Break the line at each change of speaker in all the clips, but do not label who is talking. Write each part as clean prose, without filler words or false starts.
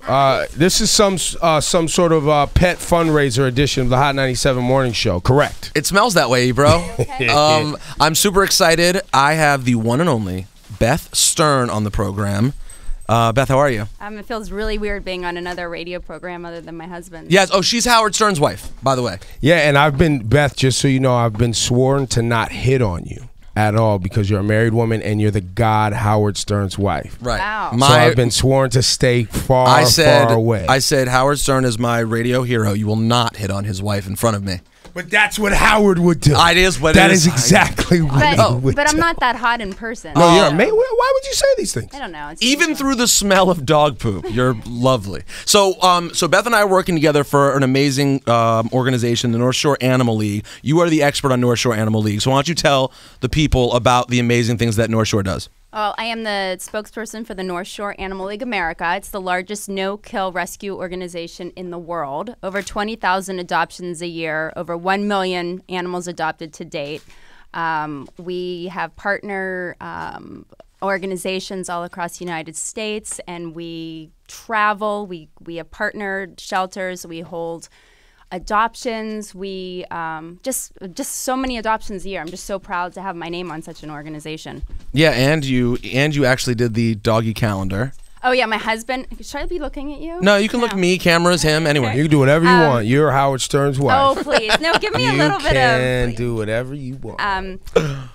This is some sort of pet fundraiser edition of the Hot 97 Morning Show. Correct.
It smells that way, bro. I'm super excited. I have the one and only Beth Stern on the program. Beth, how are you?
It feels really weird being on another radio program other than my husband.
Yes. Oh, she's Howard Stern's wife, by the way.
Yeah, and I've been, Beth, just so you know, I've been sworn to not hit on you at all because you're a married woman and you're the god Howard Stern's wife.
Right.
Wow.
So I've been sworn to stay far away.
I said, Howard Stern is my radio hero. You will not hit on his wife in front of me.
But that's what Howard would do.
That is
exactly what he would
But I'm
do.
not that hot in person.
No, you're amazing. Why would you say these things?
I don't know. It's
Even through the smell of dog poop, you're lovely. So Beth and I are working together for an amazing organization, the North Shore Animal League. You are the expert on North Shore Animal League. So why don't you tell the people about the amazing things that North Shore does?
Well, I am the spokesperson for the North Shore Animal League America. It's the largest no-kill rescue organization in the world. Over 20,000 adoptions a year, over 1 million animals adopted to date. We have partner organizations all across the United States, and we travel. We have partnered shelters. We hold adoptions. We just so many adoptions a year. I'm just so proud to have my name on such an organization.
Yeah, and you actually did the doggy calendar.
Oh yeah, my husband. Should I be looking at you?
No, you can look at me, cameras, him, anywhere.
You can do whatever you want. You're Howard Stern's wife.
Oh please, no, give me a little bit of.
You can do whatever you want.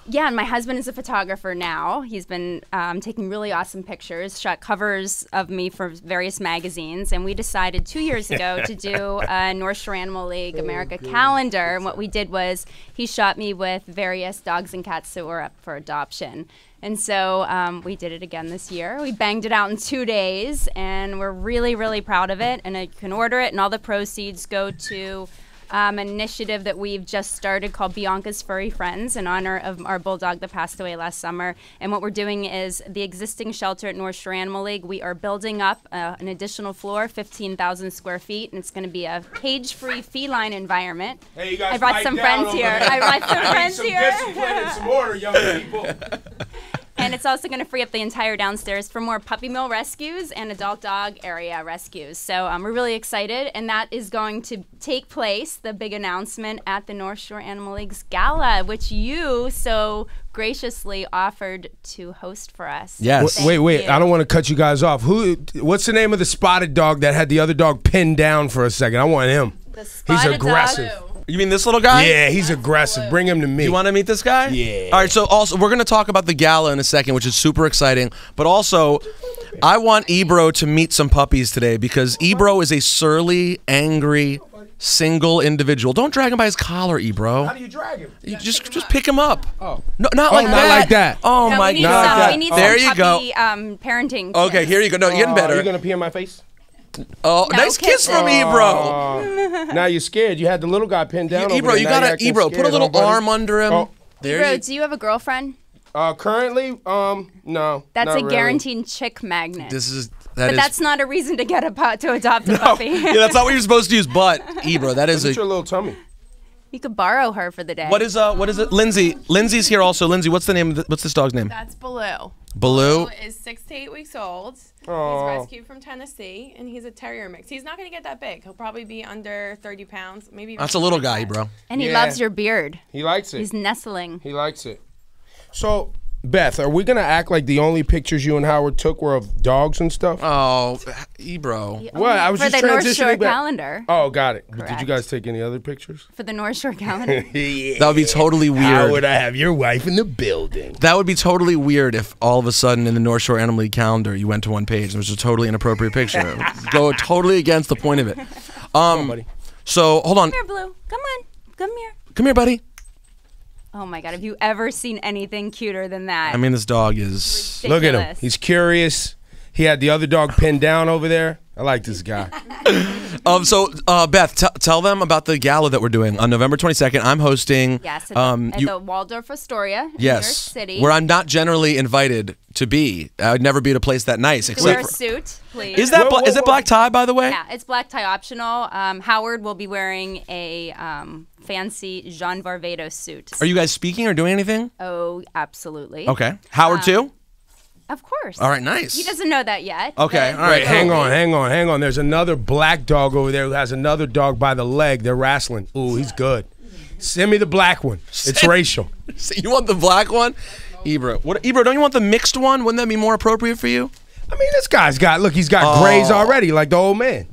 Yeah, and my husband is a photographer now. He's been taking really awesome pictures, shot covers of me for various magazines, and we decided 2 years ago to do a North Shore Animal League America calendar. And what we did was he shot me with various dogs and cats that were up for adoption. And so we did it again this year. We banged it out in 2 days, and we're really, really proud of it. And you can order it, and all the proceeds go to an initiative that we've just started called Bianca's Furry Friends in honor of our bulldog that passed away last summer. And what we're doing is the existing shelter at North Shore Animal League, we are building up an additional floor, 15,000 square feet, and it's going to be a cage-free feline environment.
Hey, you guys,
I brought some friends here. I brought some friends here.
Some discipline and some order, young people.
And it's also going to free up the entire downstairs for more puppy mill rescues and adult dog area rescues. So we're really excited, and that is going to take place, the big announcement, at the North Shore Animal League's Gala, which you so graciously offered to host for us.
Yes.
Wait. I don't want to cut you guys off. What's the name of the spotted dog that had the other dog pinned down for a second? I want him. He's aggressive.
Dog.
You mean this little guy?
Yeah, he's aggressive. Bring him to me.
You want to meet this guy?
Yeah.
All right, so also we're going to talk about the gala in a second, which is super exciting. But also, I want Ebro to meet some puppies today because Ebro is a surly, angry, single individual. Don't drag him by his collar, Ebro.
How do you drag him?
You just pick him up.
Oh.
No, not like that.
Not like that.
Oh
No,
my
we need
God.
we need
There
some
you go.
puppy, parenting
Okay,
tips.
here you go. No, you're getting better.
Are you going to pee in my face?
Oh,
No,
nice kiss from Ebro.
Now you're scared. You had the little guy pinned down.
Ebro, you got to put a little arm under him.
Oh.
There
Bro,
you
do you have a girlfriend?
Currently, no.
That's
not
a
really.
guaranteed chick magnet.
But
that's not a reason to get to adopt a puppy.
Yeah, that's not what you're supposed to use. But Ebro, that is
Look at your little tummy.
You could borrow her for the day.
What is it? Lindsay. Lindsay's here also. Lindsay, what's the name? What's this dog's name?
That's Baloo.
Baloo
is 6 to 8 weeks old.
Aww.
He's rescued from Tennessee, and he's a terrier mix. He's not going to get that big. He'll probably be under 30 pounds, maybe.
That's a little guy, bro.
And he
Yeah.
loves your beard.
He likes it.
He's nestling.
He likes it. So, Beth, are we going to act like the only pictures you and Howard took were of dogs and stuff?
Oh, Ebro.
What? I was
for
just
the North Shore
transitioning back.
calendar.
Oh, got it. Did
Correct.
you guys take any other pictures?
For the North Shore calendar.
Yeah.
That would be totally weird.
How would I have your wife in the building?
That would be totally weird if all of a sudden in the North Shore Animal League calendar you went to one page and it was a totally inappropriate picture. It would go totally against the point of it.
Buddy.
So hold on.
Come here, Blue. Come on. Come here.
Come here, buddy.
Oh my God, have you ever seen anything cuter than that?
I mean, this dog is.
Look at him.
Ridiculous.
He's curious. He had the other dog pinned down over there. I like this guy.
Beth, tell them about the gala that we're doing on November 22nd. I'm hosting.
Yes, at the Waldorf Astoria in New York
Yes,
City.
where I'm not generally invited to be. I would never be at a place that nice.
to wear a
Except for,
suit, please.
is that
Whoa,
is it
whoa.
black tie, by the way?
Yeah, it's black tie optional. Howard will be wearing a fancy Jean Varvatos suit.
Are you guys speaking or doing anything?
Oh, absolutely.
Okay. Howard too?
Of course.
All right, nice.
He doesn't know that yet.
Okay,
but-
all right.
Wait, hang on. There's another black dog over there who has another dog by the leg. They're wrestling. Ooh, he's good. Send me the black one. It's racial.
So you want the black one? Ebro. Ebro, don't you want the mixed one? Wouldn't that be more appropriate for you?
I mean, this guy's got, look, he's got grays already, like the old man.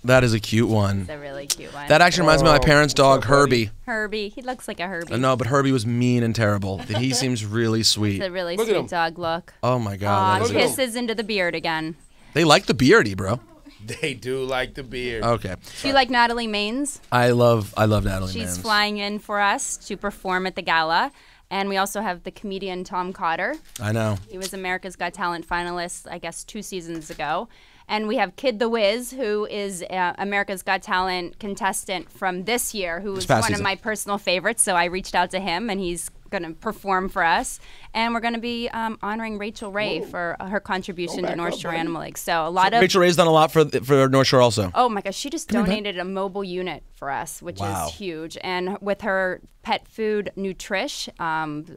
That is a cute one.
It's a really cute one.
That actually reminds me of my parents' dog, Herbie.
Herbie. He looks like a Herbie.
No, but Herbie was mean and terrible. He seems really sweet.
It's a really
Look at him.
sweet dog look.
Oh my
Aw,
God. that is a-
kisses into the beard again.
They like the beard, Ebro.
They do like the beard.
Okay.
Do you like Natalie Maines?
I love Natalie
She's
Mans.
flying in for us to perform at the gala. And we also have the comedian Tom Cotter.
I know.
He was America's Got Talent finalist, I guess, 2 seasons ago. And we have Kid the Wiz, who is America's Got Talent contestant from this year, who was
past
one
season.
of my personal favorites. So I reached out to him, and he's going to perform for us. And we're going to be honoring Rachel Ray for her contribution to North Shore Animal League. So a lot of
Rachel Ray's done a lot for North Shore also.
Oh my gosh, she just donated a mobile unit for us, which is huge. And with her pet food Nutrish,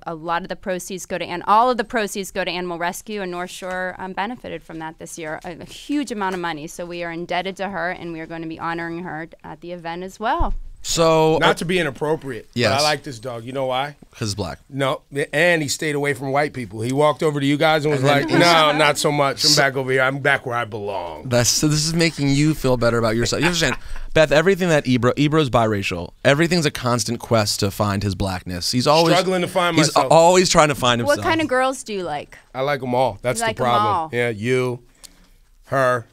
a lot of the proceeds go to, and all of the proceeds go to Animal Rescue, and North Shore benefited from that this year, a huge amount of money. So we are indebted to her, and we are going to be honoring her at the event as well.
So
Not to be inappropriate,
Yes.
but I like this dog. You know why?
because it's black.
No, and he stayed away from white people. He walked over to you guys and was like, no, not so much. I'm back over here. I'm back where I belong.
So this is making you feel better about yourself. You understand, Beth? Everything that Ebro's biracial. Everything's a constant quest to find his blackness. He's always
Struggling to find
He's
myself.
always trying to find himself.
What kind of girls do you like?
I like them all. That's
You like
the
'em
problem.
all.
Yeah, you, her.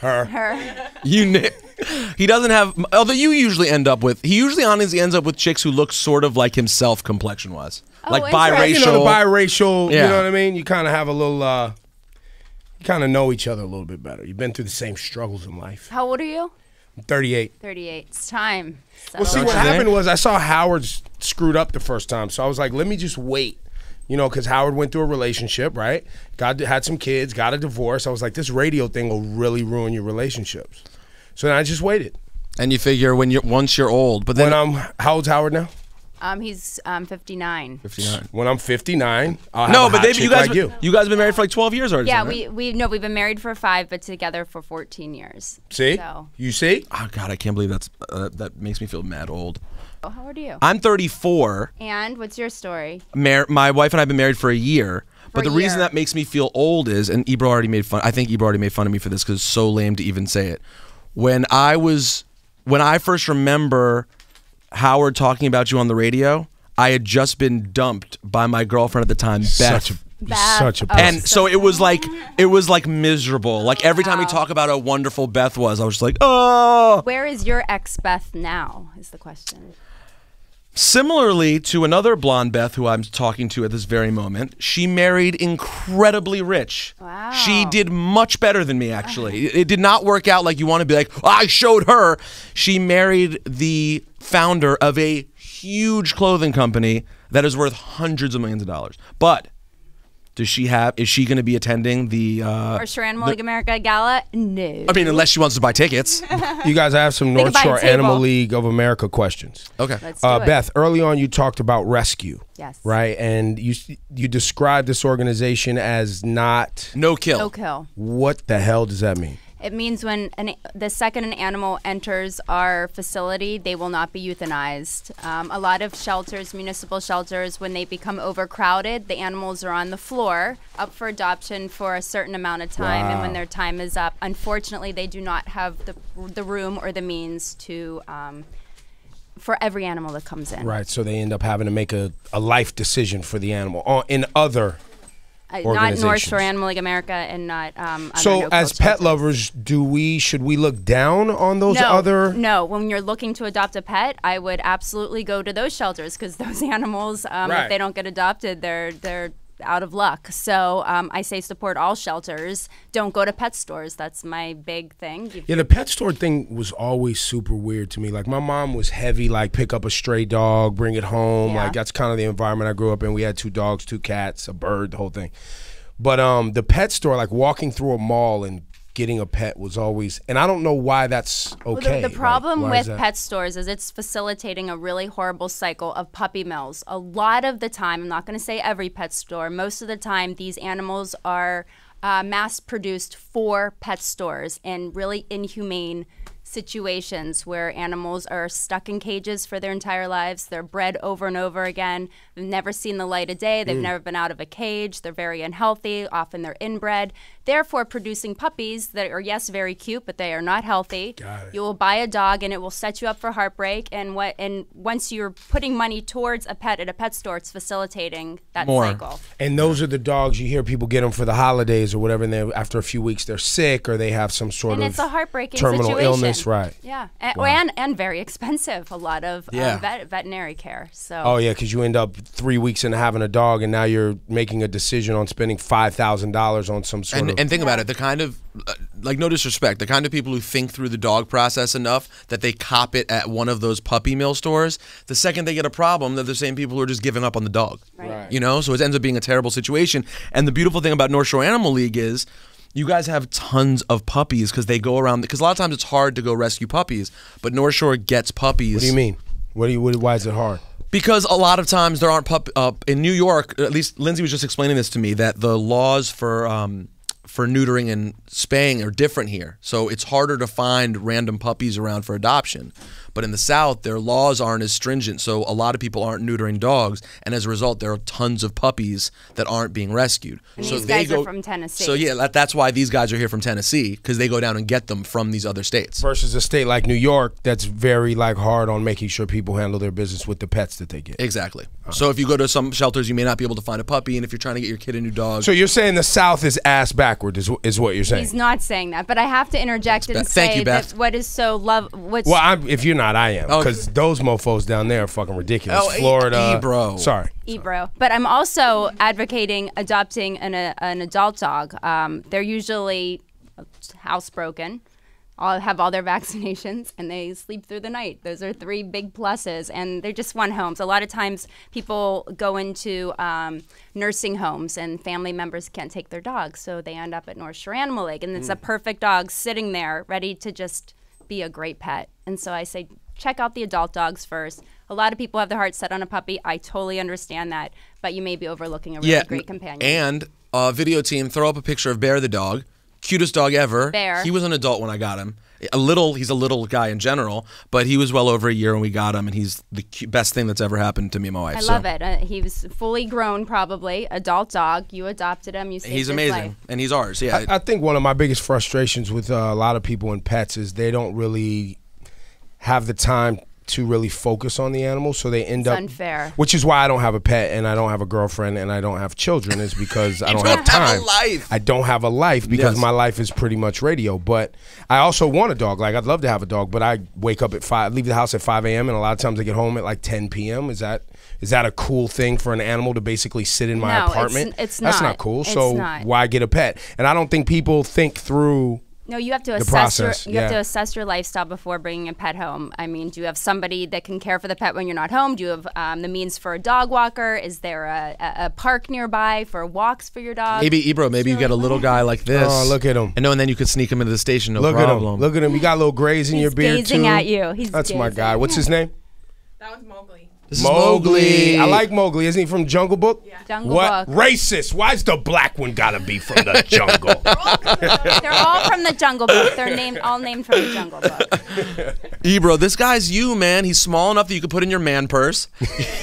Her.
He doesn't have. Although you usually end up with. He usually honestly ends up with chicks who look sort of like himself complexion wise, like biracial.
interesting.
You know, the biracial,
Yeah.
you know what I mean? You kind of have a little, you kind of know each other a little bit better. You've been through the same struggles in life.
How old are you?
I'm 38.
38. It's time.
Well, see,
Settle
what
down.
happened was I saw Howard screwed up the first time. So I was like, let me just wait. You know, because Howard went through a relationship, right? Had some kids, got a divorce. I was like, this radio thing will really ruin your relationships. So then I just waited.
And you figure once you're old, but then
How old's Howard now?
He's 59.
59.
When I'm 59, I'll have
No,
a
but
hot
you
chick
guys
like you.
have been married for like 12 years already.
Yeah,
right?
we've been married for 5, but together for 14 years.
See?
So,
You see?
Oh God, I can't believe that makes me feel mad old.
how old are you?
I'm 34.
And what's your story?
My wife and I have been married for a year. But
For
the
a
reason
year.
that makes me feel old is, and Ebro already made fun. I think Ebro already made fun of me for this because it's so lame to even say it. When I first remember Howard talking about you on the radio, I had just been dumped by my girlfriend at the time, Beth.
Such a
Oh,
And so it was like miserable. Like every time we talk about how wonderful Beth was, I was just like, oh.
Where is your ex Beth now? Is the question.
Similarly to another blonde Beth who I'm talking to at this very moment, she married incredibly rich.
Wow.
She did much better than me, actually. It did not work out like you want to be like, oh, I showed her. She married the founder of a huge clothing company that is worth hundreds of millions of dollars. But is she going to be attending the
North Shore Animal League America Gala? No.
I mean, unless she wants to buy tickets.
You guys have some
They
North
can buy a
Shore
table.
Animal League of America questions.
Okay.
Let's do it.
Beth, early on you talked about rescue.
Yes.
Right? And you described this organization as not.
No kill.
No kill.
What the hell does that mean?
It means when the second an animal enters our facility, they will not be euthanized. A lot of shelters, municipal shelters, when they become overcrowded, the animals are on the floor, up for adoption for a certain amount of time, and when their time is up, unfortunately, they do not have the room or the means to for every animal that comes in.
Right, so they end up having to make a life decision for the animal. In other
Not North Shore Animal League America, and not other
So
no-kill
as pet
shelters.
lovers, should we look down on those
No, when you're looking to adopt a pet, I would absolutely go to those shelters because those animals,
Right.
if they don't get adopted, they're out of luck. So I say support all shelters. Don't go to pet stores. That's my big thing.
Yeah, the pet store thing was always super weird to me. Like my mom was heavy, like pick up a stray dog, bring it home.
Yeah.
Like that's kind of the environment I grew up in. We had 2 dogs, 2 cats, a bird, the whole thing. But the pet store, like walking through a mall and getting a pet was always, and I don't know why that's okay.
Well, the problem
why
with
is that?
pet stores is it's facilitating a really horrible cycle of puppy mills. A lot of the time, I'm not going to say every pet store, most of the time these animals are mass produced for pet stores in really inhumane situations where animals are stuck in cages for their entire lives. They're bred over and over again. They've never seen the light of day. They've never been out of a cage. They're very unhealthy. Often they're inbred. Therefore, producing puppies that are, yes, very cute, but they are not healthy.
Got it.
You will buy a dog and it will set you up for heartbreak. And once you're putting money towards a pet at a pet store, it's facilitating that cycle.
And those are the dogs you hear people get them for the holidays or whatever, and then after a few weeks they're sick or they have some sort
And
of
it's a heartbreaking
terminal
situation.
illness, right?
Yeah, and very expensive. A lot of veterinary care. So.
Oh yeah, because you end up 3 weeks into having a dog, and now you're making a decision on spending $5,000 on some sort of.
And think about it, the kind of, like, no disrespect, the kind of people who think through the dog process enough that they cop it at one of those puppy mill stores, the second they get a problem, they're the same people who are just giving up on the dog.
Right.
You know, so it ends up being a terrible situation. And the beautiful thing about North Shore Animal League is you guys have tons of puppies because they go around, because a lot of times it's hard to go rescue puppies, but North Shore gets puppies.
What do you mean? Why is it hard?
Because a lot of times there aren't in New York, at least Lindsay was just explaining this to me, that the laws for neutering and spaying are different here. So it's harder to find random puppies around for adoption. But in the South, their laws aren't as stringent, so a lot of people aren't neutering dogs, and as a result, there are tons of puppies that aren't being rescued.
And
so
these guys are from Tennessee.
So yeah, that's why these guys are here from Tennessee, because they go down and get them from these other states.
Versus a state like New York that's very hard on making sure people handle their business with the pets that they get.
Exactly. So if you go to some shelters, you may not be able to find a puppy, and if you're trying to get your kid a new dog.
So you're saying the South is ass backward is what you're saying?
He's not saying that, but I have to interject and say that what is so
if you're not, I am, because those mofos down there are fucking ridiculous.
Oh,
Florida,
Ebro.
Sorry.
Ebro. But I'm also advocating adopting an adult dog. They're usually housebroken, have all their vaccinations, and they sleep through the night. Those are 3 big pluses, and they just want homes. A lot of times people go into nursing homes and family members can't take their dogs, so they end up at North Shore Animal League, and it's a perfect dog sitting there ready to just be a great pet. And so I say, check out the adult dogs first. A lot of people have their heart set on a puppy. I totally understand that, but you may be overlooking a really great companion.
And video team, throw up a picture of Bear the dog. Cutest dog ever.
Bear.
He was an adult when I got him. He's a little guy in general, but he was well over a year when we got him, and he's the best thing that's ever happened to me and my wife.
I love it. He was fully grown, probably adult dog. You adopted him. You saved
He's
his
amazing,
life.
and he's ours. Yeah.
I think one of my biggest frustrations with a lot of people in pets is they don't really have the time to really focus on the animal, so they end up
unfair.
Which is why I don't have a pet, and I don't have a girlfriend, and I don't have children, is because I don't have time. I don't have a life because my life is pretty much radio. But I also want a dog. I'd love to have a dog, but I wake up at 5, leave the house at 5 a.m. and a lot of times I get home at 10 p.m. Is that a cool thing for an animal to basically sit in my apartment?
It's not.
That's not cool. So why get a pet? And I don't think people think through.
No, you have to assess your lifestyle before bringing a pet home. I mean, do you have somebody that can care for the pet when you're not home? Do you have the means for a dog walker? Is there a park nearby for walks for your dog?
Maybe, Ebro, you get a little guy like this.
Oh, look at him.
And then you could sneak him into the station, no problem.
Look at him. You got little grays in your beard, too.
He's gazing at you.
That's my guy. What's his name?
That was Mowgli.
This
Mowgli. I like Mowgli. Isn't he from Jungle Book?
Yeah.
Jungle
What?
Book.
Racist. Why's the black one gotta be from the jungle?
They're all from the Jungle Book. They're all named from the Jungle Book.
Ebro, this guy's you, man. He's small enough that you could put in your man purse.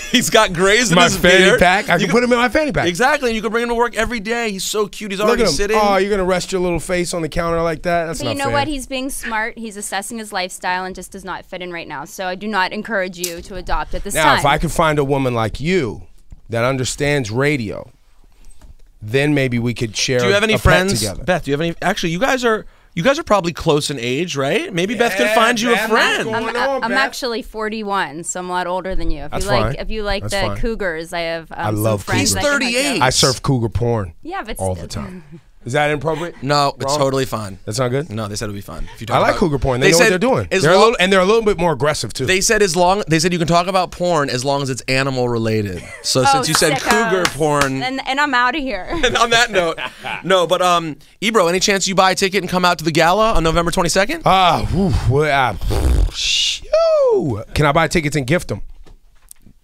He's got grays in
My
his
fanny
beard.
pack. I can put him in my fanny pack.
Exactly, and you can bring him to work every day. He's so cute. He's
Look
already
at him.
sitting.
Oh, you're gonna rest your little face on the counter like that? That's
But
not
you know
fair.
what? He's being smart. He's assessing his lifestyle and just does not fit in right now. So I do not encourage you to adopt at this time.
Now, if I could find a woman like you that understands radio, then maybe we could share.
Do you have any
a pet
friends,
together.
Beth? Do you have any? Actually, you guys are probably close in age, right? Maybe Beth could find you a
Beth,
friend.
what's going on,
I'm
Beth?
actually 41, so I'm a lot older than you.
That's fine.
If you like
That's
the
fine.
cougars, I have
I love
some friends.
He's
I can hook you
38.
up.
I surf cougar porn.
Yeah, but
all the time. Is that inappropriate?
No, it's
Wrong?
totally fine.
That's not good?
No, they said it would be fine. If you
I
talk
like
about-
cougar porn. They know what they're doing. They're a little bit more aggressive, too.
They said they said you can talk about porn as long as it's animal related. So since you said
sickos.
cougar porn,
And I'm out of here.
and on that note, no, but Ebro, any chance you buy a ticket and come out to the gala on November 22nd?
Can I buy tickets and gift them?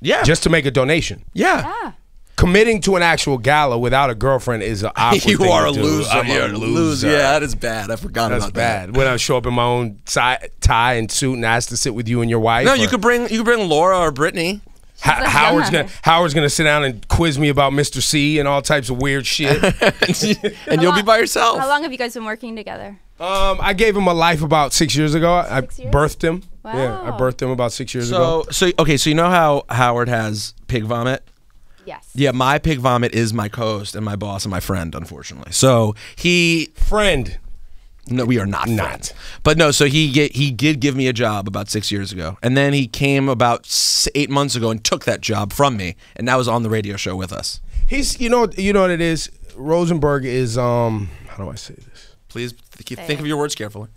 Yeah.
Just to make a donation.
Yeah.
Committing to an actual gala without a girlfriend is an awkward
You
thing
are
to
a
do.
loser.
I'm
You're
a loser.
Yeah, that is bad. I forgot
That's
about
bad.
that.
When I show up in my own tie and suit and ask to sit with you and your wife.
No,
or-
you could bring Laura or Brittany.
Howard's gonna sit down and quiz me about Mr. C and all types of weird shit.
And you'll be by yourself.
How long have you guys been working together?
I gave him a life about 6 years ago. I
6 years?
birthed him. Yeah, I
Wow.
birthed him about 6 years ago.
So you know how Howard has pig vomit?
Yes.
Yeah, my pig vomit is my co-host and my boss and my friend, unfortunately. So
Friend.
no, we are not friends. But no, so he did give me a job about 6 years ago, and then he came about 8 months ago and took that job from me, and now is on the radio show with us.
He's you know what it is. Rosenberg is how do I say this?
Please think of your words carefully.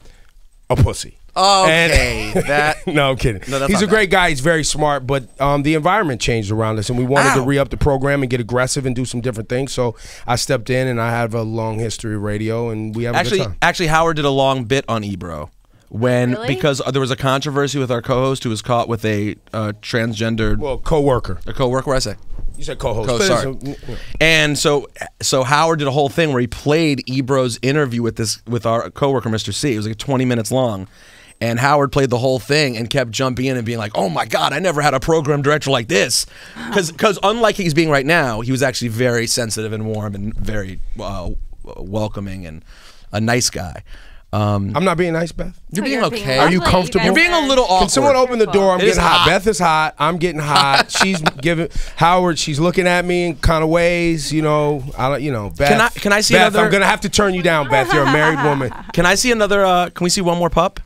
A pussy.
Okay, that.
No, I'm kidding.
No, that's
he's
not
a great guy. He's very smart, but the environment changed around us, and we wanted to re-up the program and get aggressive and do some different things. So I stepped in, and I have a long history of radio, and we have a good time.
Actually, Howard did a long bit on Ebro
Really?
because there was a controversy with our co-host who was caught with a transgendered
co-worker.
a co-worker. What I say?
You said co-host.
Sorry. And so Howard did a whole thing where he played Ebro's interview with our coworker, Mr. C. It was like 20 minutes long. And Howard played the whole thing and kept jumping in and being like, "Oh my God, I never had a program director like this." Because unlike he's being right now, he was actually very sensitive and warm and very welcoming and a nice guy.
I'm not being nice, Beth.
You're being
You're being
okay.
Are you
lovely.
comfortable?
You're being a little awkward.
Can someone open the door? I'm
It is
getting hot.
hot.
Beth is hot. I'm getting hot. She's giving Howard. She's looking at me in kind of ways. You know, I don't. You know, Beth.
Can I see
Beth,
another?
I'm gonna have to turn you down, Beth. You're a married woman.
Can I see another? Can we see one more pup?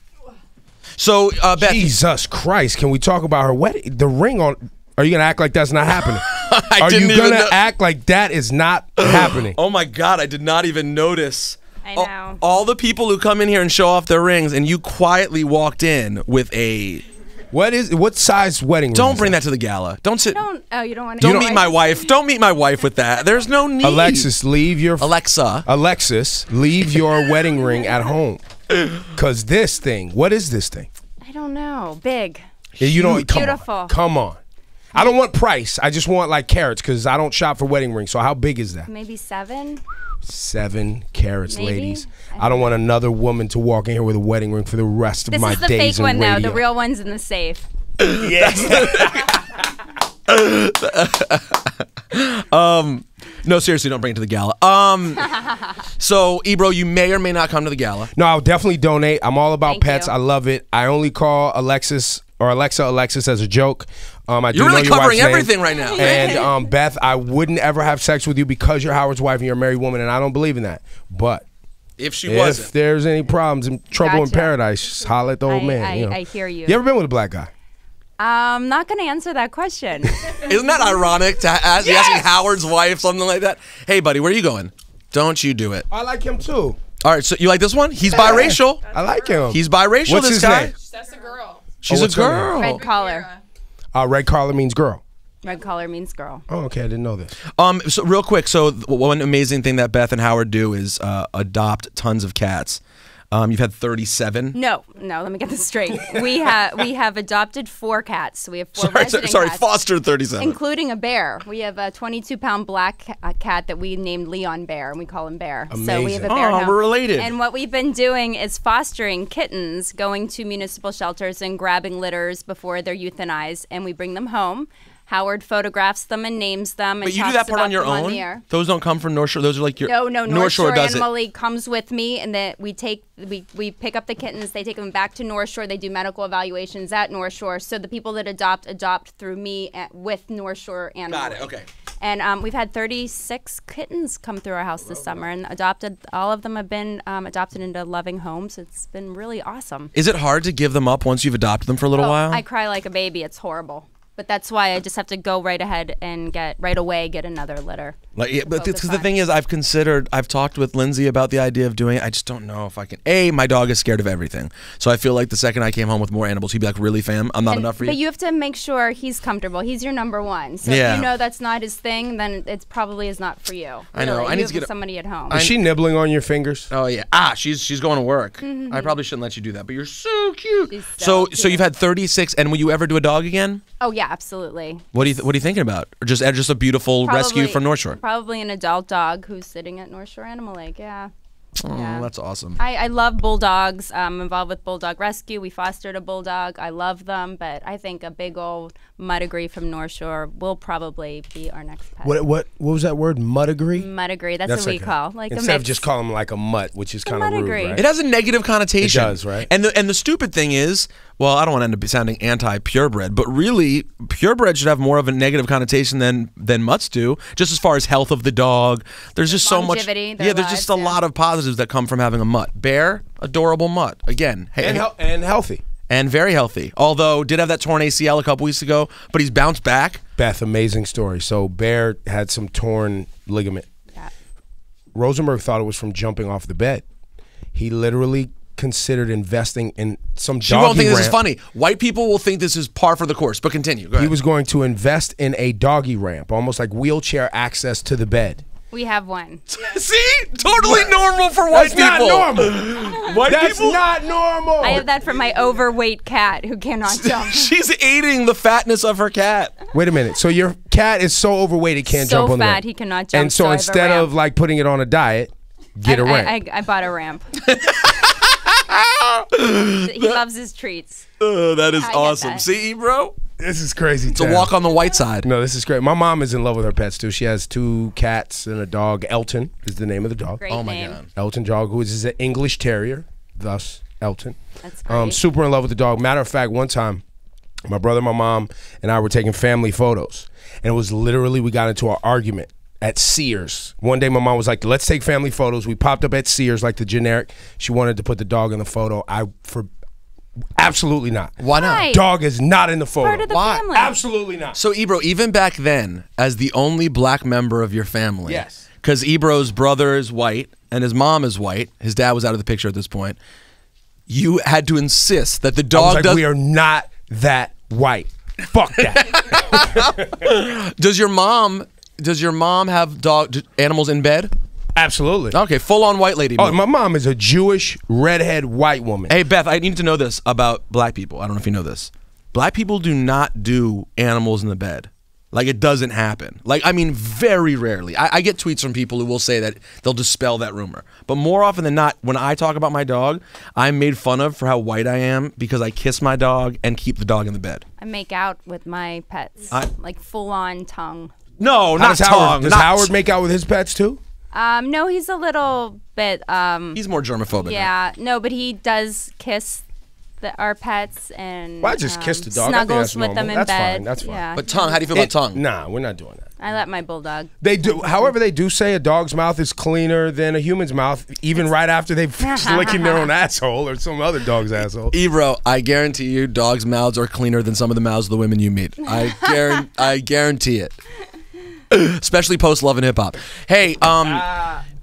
So Beth,
Jesus Christ! Can we talk about her wedding? The ring on. Are you gonna act like that's not happening? Are
didn't
you
even
gonna
know-
act like that is not happening?
oh my God, I did not even notice.
I know.
All the people who come in here and show off their rings, and you quietly walked in with a.
What size wedding ring?
Don't
is
bring that to the gala. Don't sit.
You don't want to.
Don't meet my wife. Don't meet my wife with that. There's no need.
Alexis, leave your
Alexa,
leave your wedding ring at home. Cause this thing. What is this thing?
I don't know. Big.
You don't.
Beautiful.
Come on. I don't want price. I just want like carats because I don't shop for wedding rings. So how big is that?
Maybe 7.
7 carats,
Maybe.
ladies. I don't want another woman to walk in here with a wedding ring for the rest of
This
my
is the
days
fake
in
one, though.
radio.
The real one's in the safe.
No, seriously, don't bring it to the gala. So Ebro, you may or may not come to the gala.
No, I'll definitely donate. I'm all about
Thank
pets.
you.
I love it. I only call Alexis as a joke. I do
You're really
know your
covering
wife's name.
everything right now.
And Beth, I wouldn't ever have sex with you because you're Howard's wife and you're a married woman, and I don't believe in that. But
If she
if
wasn't,
there's any problems and trouble in
Gotcha.
paradise, just holler at the old man. You know.
I hear you.
You ever been with a black guy?
I'm not going to answer that question.
isn't that ironic to ask asking Howard's wife something like that? Hey, buddy, where are you going? Don't you do it.
I like him too.
All right, so you like this one? He's biracial.
I like him.
He's biracial.
What's
this
his
guy.
name?
That's a girl.
She's
what's
a
her name?
girl.
Red collar.
Red collar means girl.
Red collar means girl.
Oh, okay. I didn't know this.
So real quick, so one amazing thing that Beth and Howard do is adopt tons of cats. You've had 37.
No, let me get this straight. We have adopted 4 cats. So we have 4 resident cats,
fostered 37.
including a bear. We have a 22-pound black cat that we named Leon Bear, and we call him Bear. So we have a bear
Oh,
now.
we're related.
And what we've been doing is fostering kittens, going to municipal shelters and grabbing litters before they're euthanized, and we bring them home. Howard photographs them and names them. And
But you do
talks
that part
about
on your
them
own?
the air.
Those don't come from North Shore. Those are like your
No, North Shore
does
Animal
it.
League comes with me, and that we pick up the kittens. They take them back to North Shore. They do medical evaluations at North Shore. So the people that adopt through me with North Shore Animal
Got it.
League.
Okay.
And we've had 36 kittens come through our house this summer, and all of them have been adopted into loving homes. It's been really awesome.
Is it hard to give them up once you've adopted them for a little while?
I cry like a baby. It's horrible. But that's why I just have to go right ahead and get another litter.
Like, yeah, but because the thing is, I've talked with Lindsay about the idea of doing it. I just don't know if I can. My dog is scared of everything. So I feel like the second I came home with more animals, he'd be like, really, fam? I'm not enough for you?
But you have to make sure he's comfortable. He's your number one. So
Yeah.
if you know that's not his thing, then it probably is not for you.
I know.
Really.
I need
You
to
have
get
somebody at home.
Is she nibbling on your fingers?
Oh, yeah. She's going to work. I probably shouldn't let you do that, but you're so cute.
She's
So
cute.
you've had 36, and will you ever do a dog again?
Oh yeah, absolutely.
What are you thinking about? Or just a beautiful rescue from North Shore?
Probably an adult dog who's sitting at North Shore Animal Lake. Yeah.
Oh,
Yeah.
that's awesome.
I love bulldogs. I'm involved with Bulldog Rescue. We fostered a bulldog. I love them, but I think a big old Muddigree from North Shore will probably be our next pet.
What was that word? Muddigree?
Muddigree. That's what we call like a
instead of
mix.
just calling them like a mutt, which is kind of rude,
Muddigree.
right?
It has a negative connotation.
It does, right?
And the stupid thing is, well, I don't want to end up sounding anti-purebred, but really, purebred should have more of a negative connotation than mutts do, just as far as health of the dog. There's just so much.
Longevity, their
Yeah, there's just a
lives, yeah.
lot of positives that come from having a mutt. Bear, adorable mutt. Again,
And healthy.
and very healthy. Although did have that torn ACL a couple weeks ago, but he's bounced back.
Beth, amazing story. So Bear had some torn ligament.
Yeah.
Rosenberg thought it was from jumping off the bed. He literally considered investing in some doggy
She won't think this is
ramp.
funny. White people will think this is par for the course, but continue. Go ahead.
He was going to invest in a doggy ramp, almost like wheelchair access to the bed.
We have one.
See? Totally normal for white
That's
people.
not normal.
White
That's
people?
not normal.
I have that for my overweight cat who cannot jump.
She's aiding the fatness of her cat.
Wait a minute. So your cat is so overweight it can't
So
jump on the
fat,
ramp.
he cannot jump,
And so
so I have a
instead
ramp.
of like putting it on a diet, get a ramp.
I bought a ramp. He loves his treats.
Oh, that is
I get
awesome.
that.
See, Ebro?
This is crazy.
It's a walk on the white side.
No, this is great. My mom is in love with her pets too. She has 2 cats and a dog. Elton is the name of the dog.
Great
Oh my
name.
God.
Elton dog, who is an English Terrier, thus Elton.
That's great.
Super in love with the dog. Matter of fact, one time, my brother, my mom, and I were taking family photos, and it was literally we got into an argument at Sears. One day, my mom was like, "Let's take family photos." We popped up at Sears, like the generic. She wanted to put the dog in the photo. Absolutely not.
Why not?
Why?
Dog is not in the photo.
Part of the
Why?
family.
Absolutely not.
So, Ebro, even back then, as the only black member of your family,
Yes.
because Ebro's brother is white and his mom is white, his dad was out of the picture at this point, you had to insist that the
I was
dog
like,
does.
we are not that white. Fuck that.
Does your mom have animals in bed?
Absolutely.
Okay, full on white lady.
Oh,
move.
my mom is a Jewish redhead white woman.
Hey, Beth, I need to know this about black people. I don't know if you know this. Black people do not do animals in the bed. Like, it doesn't happen. Like, I mean, very rarely. I get tweets from people who will say that they'll dispel that rumor. But more often than not, when I talk about my dog, I'm made fun of for how white I am because I kiss my dog and keep the dog in the bed.
I make out with my pets, like full on tongue.
No,
How
not
does
tongue.
Howard? Does
not
Howard make out with his pets too?
No, he's a little bit.
He's more germophobic.
Yeah, no, but he does kiss our pets and
Well, I just kissed the dog. I think
snuggles
that's
with them
normal.
in
That's
bed.
fine. That's fine.
Yeah.
But tongue, how do you feel about tongue?
Nah, we're not doing that.
I let my bulldog.
They do. However, they do say a dog's mouth is cleaner than a human's mouth, even right after they've finished licking their own asshole or some other dog's asshole.
Ebro, I guarantee you dogs' mouths are cleaner than some of the mouths of the women you meet. I guarantee it. Especially post Love and Hip Hop. Hey,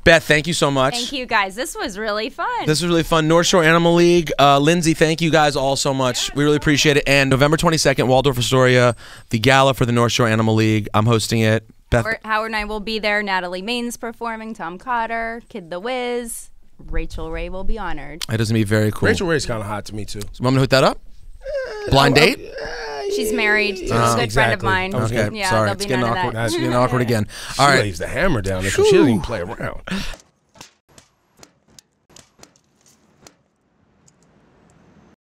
Beth, thank you so much.
Thank you guys. This was really fun.
This was really fun. North Shore Animal League. Lindsay, thank you guys all so much. We really appreciate it. And November 22nd, Waldorf Astoria, the gala for the North Shore Animal League. I'm hosting it. Beth,
Howard and I will be there. Natalie Main's performing. Tom Cotter, Kid the Wiz. Rachel Ray will be honored.
it doesn't be very cool.
Rachel Ray's kind of hot to me too.
So I'm going to hook that up? Blind date?
She's married to a good friend of
exactly.
mine.
Okay,
Yeah,
sorry.
there'll
It's
be
getting
none of
awkward.
that.
It's getting awkward again.
She
All right.
lays the hammer down. She doesn't even play around.